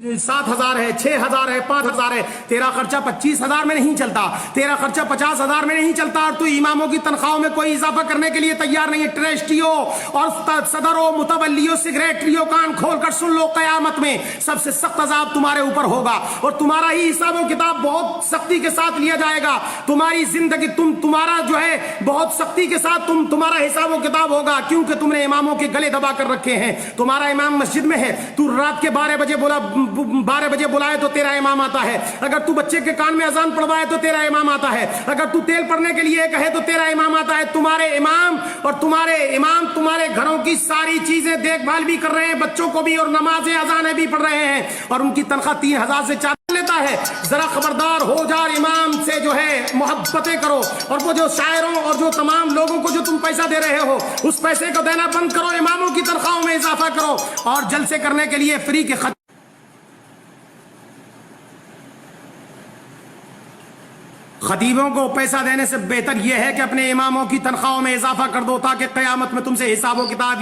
7,000 ہے, 6,000 ہے, 5,000 ہے. تیرا خرچہ 25,000 میں نہیں چلتا, تیرا خرچہ 50,000 میں نہیں چلتا, اور تو اماموں کی تنخواہوں میں کوئی اضافہ کرنے کے لیے تیار نہیں ہے. ٹرسٹیوں اور صدروں, متولیوں, سیکریٹریوں, کان کھول کر سن لو, قیامت میں سب سے سخت عذاب تمہارے اوپر ہوگا اور تمہارا ہی حساب و کتاب بہت سختی کے ساتھ لیا جائے گا. تمہاری زندگی تمہارا جو ہے بہت سختی کے ساتھ تمہارا حساب و کتاب ہوگا, کیونکہ تم نے اماموں کے گلے دبا کر رکھے ہیں. تمہارا امام مسجد میں ہے, تو رات کے 12 بجے بلائے تو تیرا امام آتا ہے. اگر تو بچے کے کان میں اذان پڑھوائے تو تیرا امام آتا ہے. اگر تو تیل پڑنے کے لیے کہے تو تیرا امام آتا ہے. تمہارے امام اور تمہارے امام تمہارے گھروں کی ساری چیزیں دیکھ بھال بھی کر رہے ہیں, بچوں کو بھی, اور نمازیں اذانیں بھی پڑھ رہے ہیں, اور ان کی تنخواہ 3,000 سے 4,000 لیتا ہے. ذرا خبردار ہو جا, امام سے جو ہے محبتیں کرو, اور وہ جو شاعروں اور جو تمام لوگوں کو جو تم پیسہ دے رہے ہو اس پیسے کو دینا بند کرو, اماموں کی تنخواہوں میں اضافہ کرو, اور جلسے کرنے کے لیے فری کے خطیبوں کو پیسہ دینے سے بہتر یہ ہے کہ اپنے اماموں کی تنخواہوں میں اضافہ کر دو, تاکہ قیامت میں تم سے حساب و کتاب.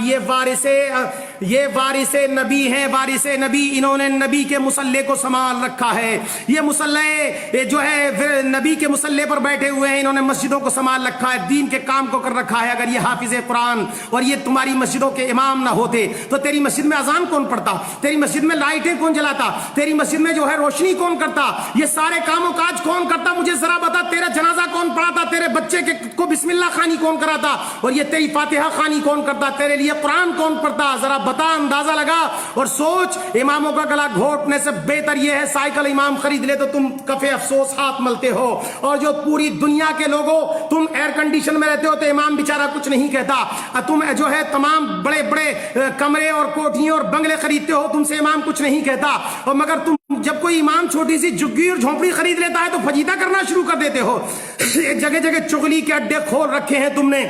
یہ وارث نبی ہیں, وارث نبی, انہوں نے نبی کے مصلے کو سنبھال رکھا ہے. یہ مصلے جو ہے نبی کے مصلے پر بیٹھے ہوئے ہیں, انہوں نے مسجدوں کو سنبھال رکھا ہے, دین کے کام کو کر رکھا ہے. اگر یہ حافظ قرآن اور یہ تمہاری مسجدوں کے امام نہ ہوتے تو تیری مسجد میں اذان کون پڑھتا, تیری مسجد میں لائٹیں کون جلاتا, تیری مسجد میں جو ہے روشنی کون کرتا, یہ سارے کام و کاج کون کرتا؟ مجھے ذرا بتا, تیرا جنازہ کون پڑھاتا, تیرے بچے کو بسم اللہ خانی کون کراتا, اور یہ تیری فاتحہ خانی کون کرتا, تیرے لیے قرآن کون پڑھتا؟ ذرا بتا, اندازہ لگا اور سوچ. اماموں کا گلا گھونٹنے سے بہتر یہ ہے سائیکل امام خرید لے تو تم کفے افسوس ہاتھ ملتے ہو, اور جو پوری دنیا کے لوگوں تم ایئر کنڈیشن میں رہتے ہو تو امام بیچارہ کچھ نہیں کہتا. تم جو ہے تمام بڑے بڑے کمرے اور کوٹھیاں اور بنگلے خریدتے ہو, تم سے امام کچھ نہیں کہتا, اور مگر تم جب کوئی امام چھوٹی سی جھگی اور جھونپڑی خرید لیتا ہے تو فجیدہ کرنا شروع کر دیتے ہو. جگہ جگہ چغلی کے اڈے کھول رکھے ہیں تم نے.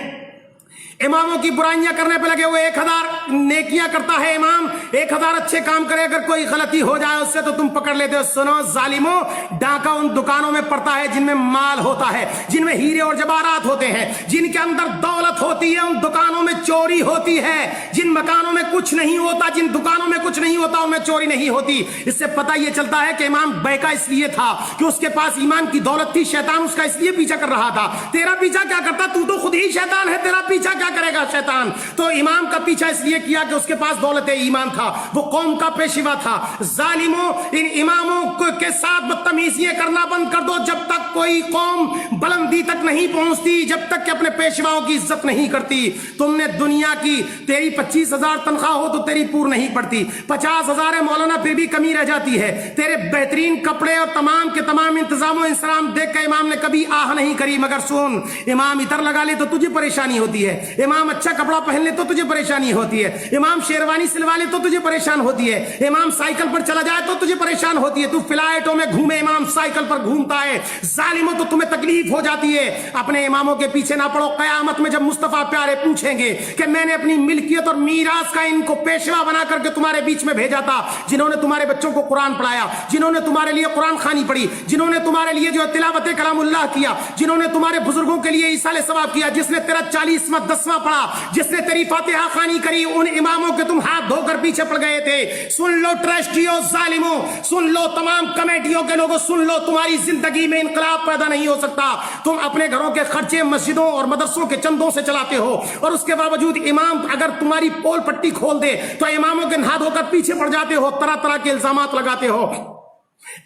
اماموں کی برائیاں کرنے پہ لگے ہوئے. 1,000 نیکیاں کرتا ہے امام, 1,000 اچھے کام کرے, اگر کوئی غلطی ہو جائے اس سے تو تم پکڑ لیتے ہو. سنو ظالموں, ڈاکہ ان دکانوں میں پڑتا ہے جن میں مال ہوتا ہے, جن میں ہیرے اور جواہرات ہوتے ہیں, جن کے اندر دولت ہوتی ہے, ان دکانوں میں چوری ہوتی ہے. جن مکانوں میں کچھ نہیں ہوتا, جن دکانوں میں کچھ نہیں ہوتا, ان میں چوری نہیں ہوتی. اس سے پتہ یہ چلتا ہے کہ امام بہکا اس لیے تھا کہ اس کے پاس ایمان کی دولت تھی, شیطان اس کا اس لیے پیچھا کر رہا تھا. تیرا پیچھا کیا کرتا, تو خود ہی شیطان ہے, تیرا پیچھا کیا کرے گا شیطان؟ تو امام کا پیچھا اس لیے کیا کہ اس کے پاس دولت ایمان تھا, وہ قوم کا پیشوا تھا. ظالموں, ان اماموں کے ساتھ بدتمیزیاں کرنا بند کر دو. جب تک کوئی قوم بلندی تک نہیں پہنچتی, جب تک کہ اپنے پیشواؤں کی عزت نہیں کرتی. تم نے دنیا کی, تیری 25,000 تنخواہ ہو تو تیری پور نہیں پڑتی, 50,000 ہے مولانا پھر بھی کمی رہ جاتی ہے. تیرے بہترین کپڑے اور تمام کے تمام انتظام و انسرام دیکھ کے امام نے کبھی آہ نہیں کری. مگر سن, امام عطر لگا لے تو تجھے پریشانی ہوتی ہے, امام اچھا کپڑا پہن لے تو تجھے پریشانی ہوتی ہے, امام شیروانی سلوا لے تو تجھے پریشان ہوتی ہے, امام سائیکل پر چلا جائے تو تجھے پریشان ہوتی ہے. تو فلائٹوں میں گھومے, امام سائیکل پر گھومتا ہے. ظالموں, تو تمہیں تکلیف ہو جاتی ہے. اپنے اماموں کے پیچھے نہ پڑو. قیامت میں جب مصطفیٰ پیارے پوچھیں گے کہ میں نے اپنی ملکیت اور میراث کا ان کو پیشوا بنا کر کے تمہارے بیچ میں بھیجا تھا, جنہوں نے تمہارے بچوں کو قرآن پڑھایا, جنہوں نے تمہارے لیے قرآن خوانی پڑھی, جنہوں نے تمہارے لیے جو تلاوت کلام اللہ کیا, جنہوں نے تمہارے بزرگوں کے لیے ایصال ثواب کیا, جس نے تیرا 40واں 10واں پڑھا, جس نے تیری فاتحہ خوانی کری, ان اماموں کے تم ہاتھ دھو کر پیچھے پڑ گئے تھے. سن لو ٹرسٹیوں, ظالموں, سن لو تمام کمیٹیوں کے لوگوں, سن لو, تمہاری زندگی میں انقلاب پیدا نہیں ہو سکتا. تم اپنے گھروں کے خرچے مسجدوں اور مدرسوں کے چندوں سے چلاتے ہو, اور اس کے باوجود امام اگر تمہاری پول پٹی کھول دے تو اماموں کے ہاتھ دھو کر پیچھے پڑ جاتے ہو, طرح طرح کے الزامات لگاتے ہو,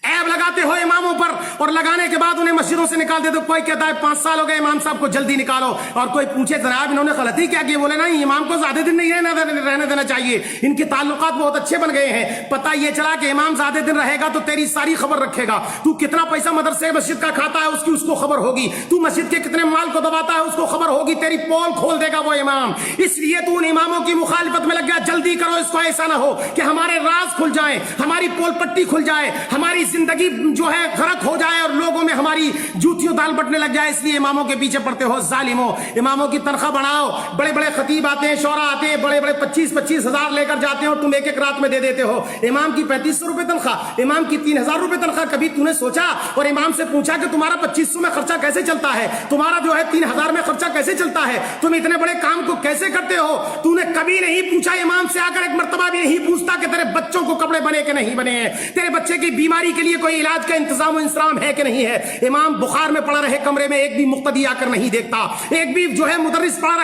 عیب لگاتے ہو اماموں پر, اور لگانے کے بعد انہیں مسجدوں سے نکال دیتے. کوئی کہتا ہے 5 سال ہو گئے امام صاحب کو, جلدی نکالو. اور کوئی پوچھے جناب انہوں نے غلطی کیا کی, بولے نہیں, امام کو زیادہ دن نہیں رہنے دینا چاہیے, ان کے تعلقات بہت اچھے بن گئے ہیں. پتہ یہ چلا کہ امام زیادہ دن رہے گا تو تیری ساری خبر رکھے گا. تو کتنا پیسہ مدرسے مسجد کا کھاتا ہے اس کو خبر ہوگی, تو مسجد کے کتنے مال کو دباتا ہے اس کو خبر ہوگی. تیری پول کھول دے گا وہ امام. اس لیے تو ان اماموں کی مخالفت میں لگ گیا. جلدی کرو, اس کو ایسا نہ ہو کہ ہمارے راز کھل جائیں, ہماری پول پٹی کھل جائے, ہماری زندگی جو ہے غرق ہو جائے اور لوگوں میں ہماری جوتیوں دال بٹنے لگ جائے، اس لیے اماموں کے پیچھے پڑتے ہو ظالموں۔ اماموں کی تنخواہ بڑھاؤ، بڑے بڑے خطیب آتے ہیں، شعراء آتے ہیں، بڑے بڑے 25-25 ہزار لے کر جاتے ہیں اور تم ایک ایک رات میں دے دیتے ہو۔ امام کی 3500 روپے تنخواہ، امام کی 3000 روپے تنخواہ، کبھی تو نے سوچا اور امام سے پوچھا کہ تمہارا 2500 میں خرچہ کیسے چلتا ہے، تمہارا جو ہے 3000 میں خرچہ کیسے چلتا ہے، تم اتنے بڑے کام کو کیسے کرتے ہو؟ تو نے کبھی نہیں پوچھا، امام سے آ کر ایک مرتبہ بھی نہیں پوچھتا کہ تیرے بچوں کو کپڑے بنے کہ نہیں بنے ہیں، تیرے بچے کی بیماری کے لیے کوئی علاج کا انتظام و انسرام ہے کہ نہیں ہے۔ امام بخار میں پڑا رہے کمرے میں، ایک بھی مقتدی آ کر نہیں دیکھتا، ایک بھی جو ہے مدرس پڑا رہے